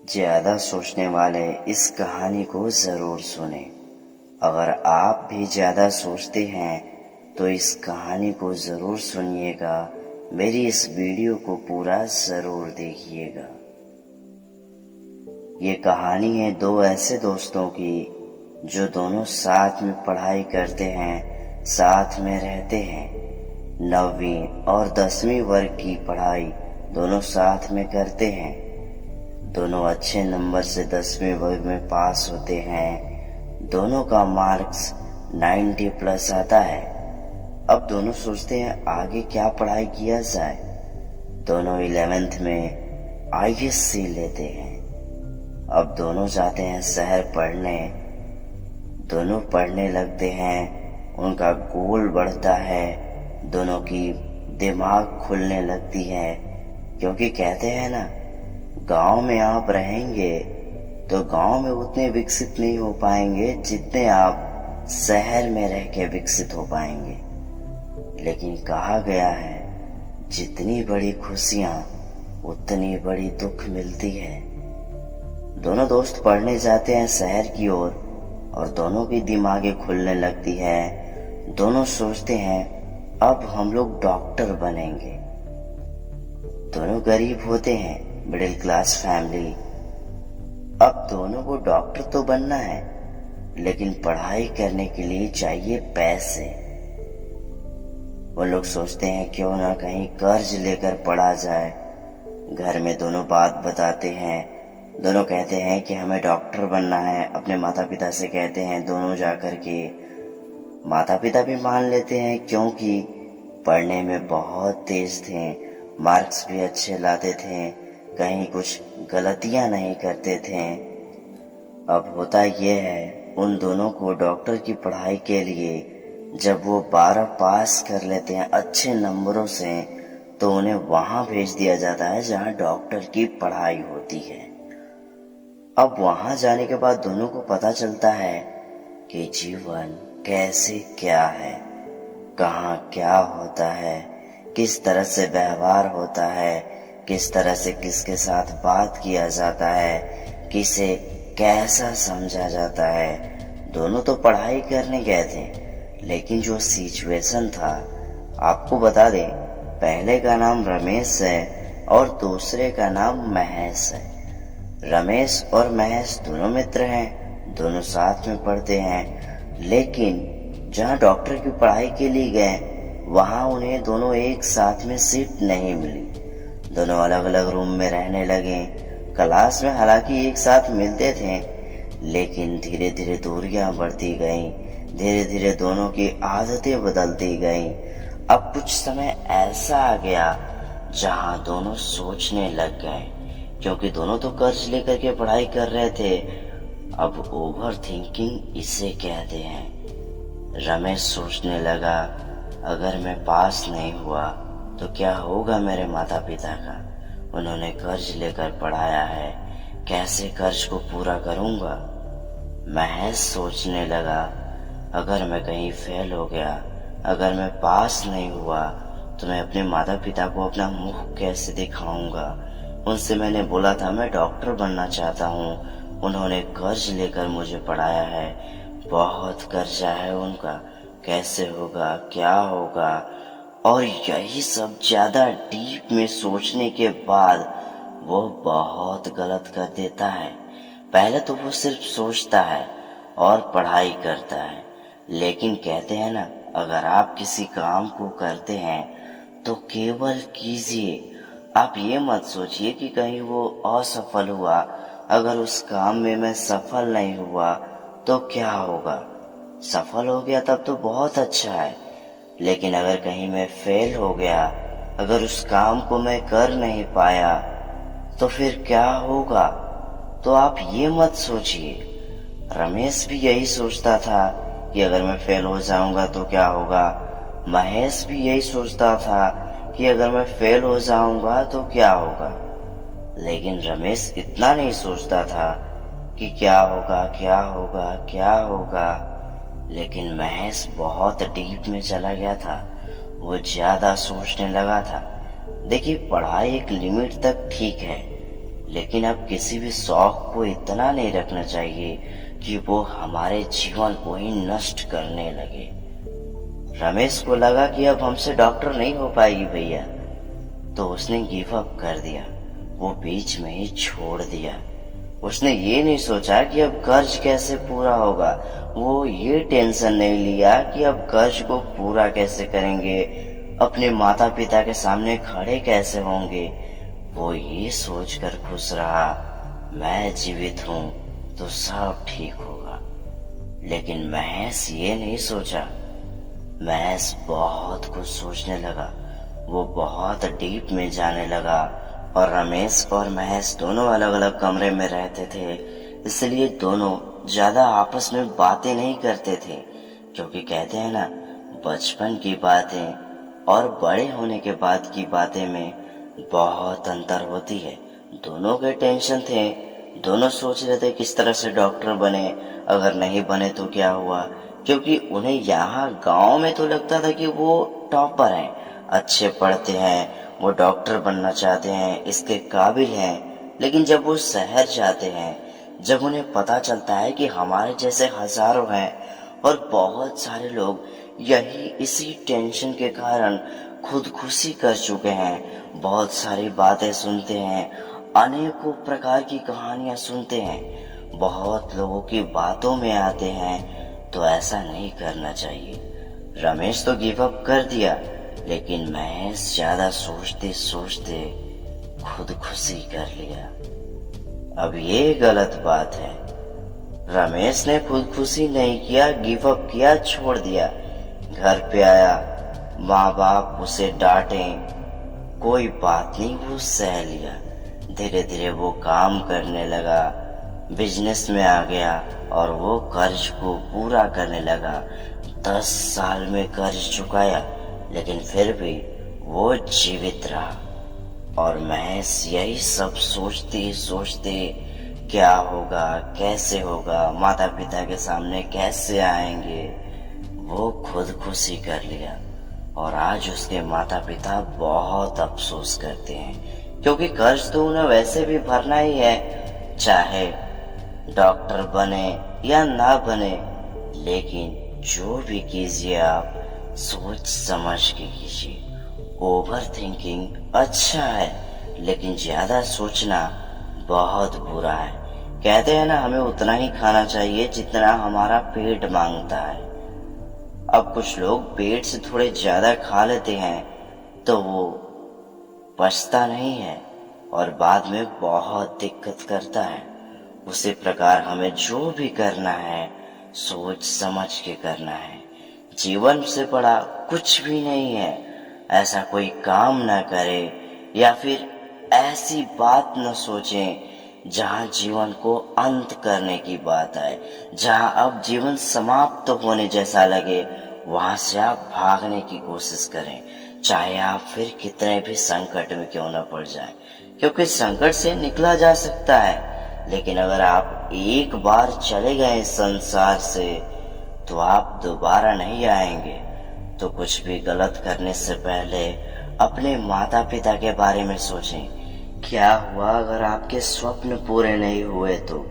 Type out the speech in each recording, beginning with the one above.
ज्यादा सोचने वाले इस कहानी को जरूर सुने। अगर आप भी ज्यादा सोचते हैं तो इस कहानी को जरूर सुनिएगा। मेरी इस वीडियो को पूरा जरूर देखिएगा। ये कहानी है दो ऐसे दोस्तों की जो दोनों साथ में पढ़ाई करते हैं, साथ में रहते हैं। 9वीं और 10वीं वर्ग की पढ़ाई दोनों साथ में करते हैं। दोनों अच्छे नंबर से 10वीं वर्ग में पास होते हैं। दोनों का मार्क्स 90+ आता है। अब दोनों सोचते हैं आगे क्या पढ़ाई किया जाए। दोनों 11th में ISC लेते हैं। अब दोनों जाते हैं शहर पढ़ने। दोनों पढ़ने लगते हैं, उनका गोल बढ़ता है, दोनों की दिमाग खुलने लगती है। क्योंकि कहते हैं ना, गांव में आप रहेंगे तो गांव में उतने विकसित नहीं हो पाएंगे जितने आप शहर में रह के विकसित हो पाएंगे। लेकिन कहा गया है, जितनी बड़ी खुशियां उतनी बड़ी दुख मिलती है। दोनों दोस्त पढ़ने जाते हैं शहर की ओर और दोनों की दिमागें खुलने लगती है। दोनों सोचते हैं अब हम लोग डॉक्टर बनेंगे। दोनों गरीब होते हैं, मिडिल क्लास फैमिली। अब दोनों को डॉक्टर तो बनना है, लेकिन पढ़ाई करने के लिए चाहिए पैसे। वो लोग सोचते हैं क्यों ना कहीं कर्ज लेकर पढ़ा जाए। घर में दोनों बात बताते हैं। दोनों कहते हैं कि हमें डॉक्टर बनना है। अपने माता पिता से कहते हैं दोनों जाकर के। माता पिता भी मान लेते हैं क्योंकि पढ़ने में बहुत तेज थे, मार्क्स भी अच्छे लाते थे, कहीं कुछ गलतियां नहीं करते थे। अब होता यह है, उन दोनों को डॉक्टर की पढ़ाई के लिए जब वो 12 पास कर लेते हैं अच्छे नंबरों से, तो उन्हें वहां भेज दिया जाता है जहां डॉक्टर की पढ़ाई होती है। अब वहां जाने के बाद दोनों को पता चलता है कि जीवन कैसे क्या है, कहाँ क्या होता है, किस तरह से व्यवहार होता है, किस तरह से किसके साथ बात किया जाता है, किसे कैसा समझा जाता है। दोनों तो पढ़ाई करने गए थे, लेकिन जो सिचुएशन था, आपको बता दें, पहले का नाम रमेश है और दूसरे का नाम महेश है। रमेश और महेश दोनों मित्र हैं, दोनों साथ में पढ़ते हैं। लेकिन जहाँ डॉक्टर की पढ़ाई के लिए गए, वहाँ उन्हें दोनों एक साथ में सीट नहीं मिली। दोनों अलग अलग रूम में रहने लगे। क्लास में हालांकि एक साथ मिलते थे, लेकिन धीरे धीरे दूरियां बढ़ती गईं। धीरे धीरे दोनों की आदतें बदलती गईं। अब कुछ समय ऐसा आ गया जहाँ दोनों सोचने लग गए, क्योंकि दोनों तो कर्ज लेकर के पढ़ाई कर रहे थे। अब ओवर थिंकिंग इसे कहते हैं। रमेश सोचने लगा, अगर मैं पास नहीं हुआ तो क्या होगा मेरे माता पिता का। उन्होंने कर्ज लेकर पढ़ाया है, कैसे कर्ज को पूरा करूंगा। महेश सोचने लगा, अगर मैं कहीं फेल हो गया, अगर मैं पास नहीं हुआ, तो मैं अपने माता पिता को अपना मुंह कैसे दिखाऊंगा। उनसे मैंने बोला था मैं डॉक्टर बनना चाहता हूँ, उन्होंने कर्ज लेकर मुझे पढ़ाया है, बहुत कर्जा है उनका, कैसे होगा, क्या होगा। और यही सब ज्यादा डीप में सोचने के बाद वो बहुत गलत कर देता है। पहले तो वो सिर्फ सोचता है और पढ़ाई करता है, लेकिन कहते हैं ना, अगर आप किसी काम को करते हैं तो केवल कीजिए। आप ये मत सोचिए कि कहीं वो असफल हुआ, अगर उस काम में मैं सफल नहीं हुआ तो क्या होगा। सफल हो गया तब तो बहुत अच्छा है, लेकिन अगर कहीं मैं फेल हो गया, अगर उस काम को मैं कर नहीं पाया तो फिर क्या होगा। तो आप ये मत सोचिए। रमेश भी यही सोचता था कि अगर मैं फेल हो जाऊंगा तो क्या होगा। महेश भी यही सोचता था कि अगर मैं फेल हो जाऊंगा तो क्या होगा। लेकिन रमेश इतना नहीं सोचता था कि क्या होगा, क्या होगा, क्या होगा। लेकिन महेश बहुत डीप में चला गया था, वो ज्यादा सोचने लगा था। देखिए, पढ़ाई एक लिमिट तक ठीक है, लेकिन अब किसी भी शौक को इतना नहीं रखना चाहिए कि वो हमारे जीवन को ही नष्ट करने लगे। रमेश को लगा कि अब हमसे डॉक्टर नहीं हो पाएगी भैया, तो उसने गिव अप कर दिया। वो बीच में ही छोड़ दिया। उसने ये नहीं सोचा कि अब कर्ज कैसे पूरा होगा। वो ये टेंशन नहीं लिया कि अब कर्ज को पूरा कैसे करेंगे, अपने माता पिता के सामने खड़े कैसे होंगे। वो ये सोचकर खुश रहा, मैं जीवित हूँ तो सब ठीक होगा। लेकिन महेश ये नहीं सोचा। महेश बहुत कुछ सोचने लगा। वो बहुत डीप में जाने लगा। और रमेश और महेश दोनों अलग अलग कमरे में रहते थे, इसलिए दोनों ज्यादा आपस में बातें नहीं करते थे, क्योंकि कहते हैं ना, बचपन की बातें और बड़े होने के बाद की बातें में बहुत अंतर होती है। दोनों के टेंशन थे, दोनों सोच रहे थे किस तरह से डॉक्टर बने, अगर नहीं बने तो क्या हुआ, क्योंकि उन्हें यहाँ गांव में तो लगता था कि वो टॉपर हैं, अच्छे पढ़ते हैं, वो डॉक्टर बनना चाहते हैं, इसके काबिल हैं। लेकिन जब वो शहर जाते हैं, जब उन्हें पता चलता है कि हमारे जैसे हजारों हैं और बहुत सारे लोग यही इसी टेंशन के कारण खुदकुशी कर चुके हैं, बहुत सारी बातें सुनते हैं, अनेकों प्रकार की कहानियां सुनते हैं, बहुत लोगों की बातों में आते हैं, तो ऐसा नहीं करना चाहिए। रमेश तो गिव अप कर दिया, लेकिन महेश ज्यादा सोचते सोचते खुदकुशी कर लिया। अब ये गलत बात है। रमेश ने खुदकुशी नहीं किया, गिव अप किया, छोड़ दिया। घर पे आया, माँ बाप उसे डांटे, कोई बात नहीं, वो सह लिया। धीरे धीरे वो काम करने लगा, बिजनेस में आ गया और वो कर्ज को पूरा करने लगा। 10 साल में कर्ज चुकाया, लेकिन फिर भी वो जीवित रहा। और महेश यही सब सोचते सोचते क्या होगा, कैसे होगा, माता पिता के सामने कैसे आएंगे, वो खुदकुशी कर लिया। और आज उसके माता पिता बहुत अफसोस करते हैं, क्योंकि कर्ज तो उन्हें वैसे भी भरना ही है, चाहे डॉक्टर बने या ना बने। लेकिन जो भी कीजिए आप सोच समझ के कीजिए। ओवर थिंकिंग अच्छा है, लेकिन ज्यादा सोचना बहुत बुरा है। कहते हैं ना, हमें उतना ही खाना चाहिए जितना हमारा पेट मांगता है। अब कुछ लोग पेट से थोड़े ज्यादा खा लेते हैं तो वो पचता नहीं है और बाद में बहुत दिक्कत करता है। उसी प्रकार हमें जो भी करना है सोच समझ के करना है। जीवन से बड़ा कुछ भी नहीं है। ऐसा कोई काम ना करे या फिर ऐसी बात न सोचें जहां जीवन को अंत करने की बात आए, जहां अब जीवन समाप्त होने जैसा लगे, वहां से आप भागने की कोशिश करें, चाहे आप फिर कितने भी संकट में क्यों न पड़ जाए, क्योंकि संकट से निकला जा सकता है। लेकिन अगर आप एक बार चले गए संसार से तो आप दोबारा नहीं आएंगे। तो कुछ भी गलत करने से पहले अपने माता पिता के बारे में सोचें। क्या हुआ अगर आपके स्वप्न पूरे नहीं हुए, तो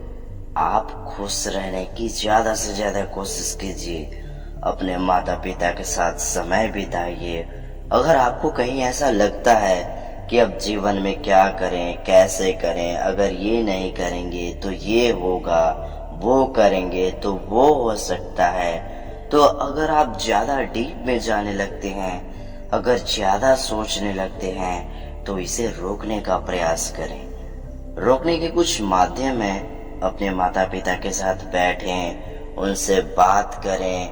आप खुश रहने की ज्यादा से ज्यादा कोशिश कीजिए। अपने माता पिता के साथ समय बिताइए। अगर आपको कहीं ऐसा लगता है कि अब जीवन में क्या करें, कैसे करें, अगर ये नहीं करेंगे तो ये होगा, वो करेंगे तो वो हो सकता है, तो अगर आप ज्यादा डीप में जाने लगते हैं, अगर ज्यादा सोचने लगते हैं, तो इसे रोकने का प्रयास करें। रोकने के कुछ माध्यम हैं। अपने माता पिता के साथ बैठें, उनसे बात करें,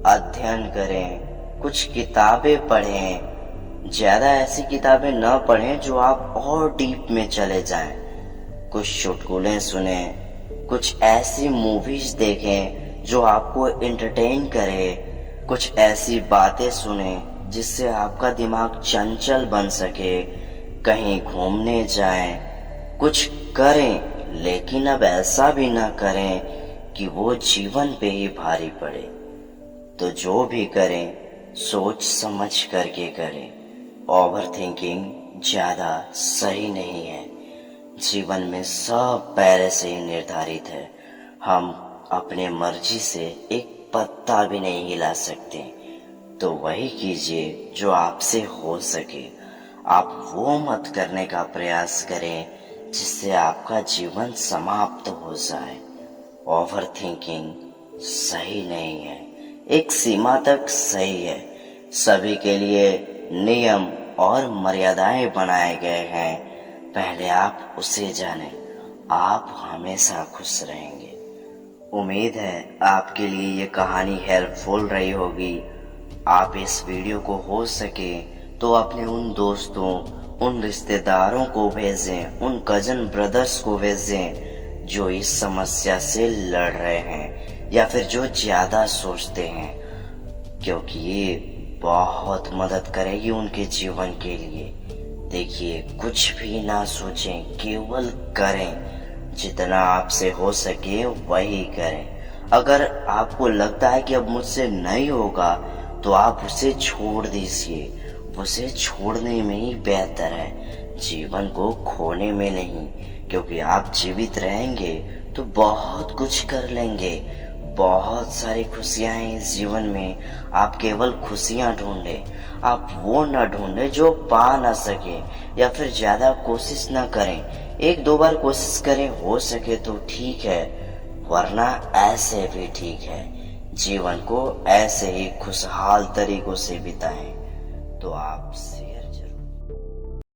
अध्ययन करें, कुछ किताबें पढ़ें। ज्यादा ऐसी किताबें न पढ़ें जो आप और डीप में चले जाएं। कुछ चुटकुले सुने, कुछ ऐसी मूवीज देखें जो आपको एंटरटेन करे, कुछ ऐसी बातें सुने जिससे आपका दिमाग चंचल बन सके, कहीं घूमने जाएं, कुछ करें, लेकिन अब ऐसा भी ना करें कि वो जीवन पे ही भारी पड़े। तो जो भी करें सोच समझ करके करें। ओवर थिंकिंग ज्यादा सही नहीं है। जीवन में सब पहले से ही निर्धारित है। हम अपने मर्जी से एक पत्ता भी नहीं हिला सकते। तो वही कीजिए जो आपसे हो सके। आप वो मत करने का प्रयास करें जिससे आपका जीवन समाप्त हो जाए। ओवर थिंकिंग सही नहीं है, एक सीमा तक सही है। सभी के लिए नियम और मर्यादाएं बनाए गए हैं, पहले आप उसे जानें, आप हमेशा खुश रहेंगे। उम्मीद है आपके लिए ये कहानी हेल्पफुल रही होगी। आप इस वीडियो को हो सके तो अपने उन दोस्तों, उन रिश्तेदारों को भेजें, उन कजन ब्रदर्स को भेजें जो इस समस्या से लड़ रहे हैं या फिर जो ज्यादा सोचते हैं, क्योंकि ये बहुत मदद करेगी उनके जीवन के लिए। देखिए, कुछ भी ना सोचें, केवल करें। जितना आपसे हो सके वही करें। अगर आपको लगता है कि अब मुझसे नहीं होगा तो आप उसे छोड़ दीजिए। उसे छोड़ने में ही बेहतर है, जीवन को खोने में नहीं। क्योंकि आप जीवित रहेंगे तो बहुत कुछ कर लेंगे, बहुत सारी खुशियां हैं इस जीवन में। आप केवल खुशियां ढूंढे, आप वो न ढूंढे जो पा ना सके, या फिर ज्यादा कोशिश ना करें। एक दो बार कोशिश करें, हो सके तो ठीक है, वरना ऐसे भी ठीक है। जीवन को ऐसे ही खुशहाल तरीकों से बिताएं। तो आपसे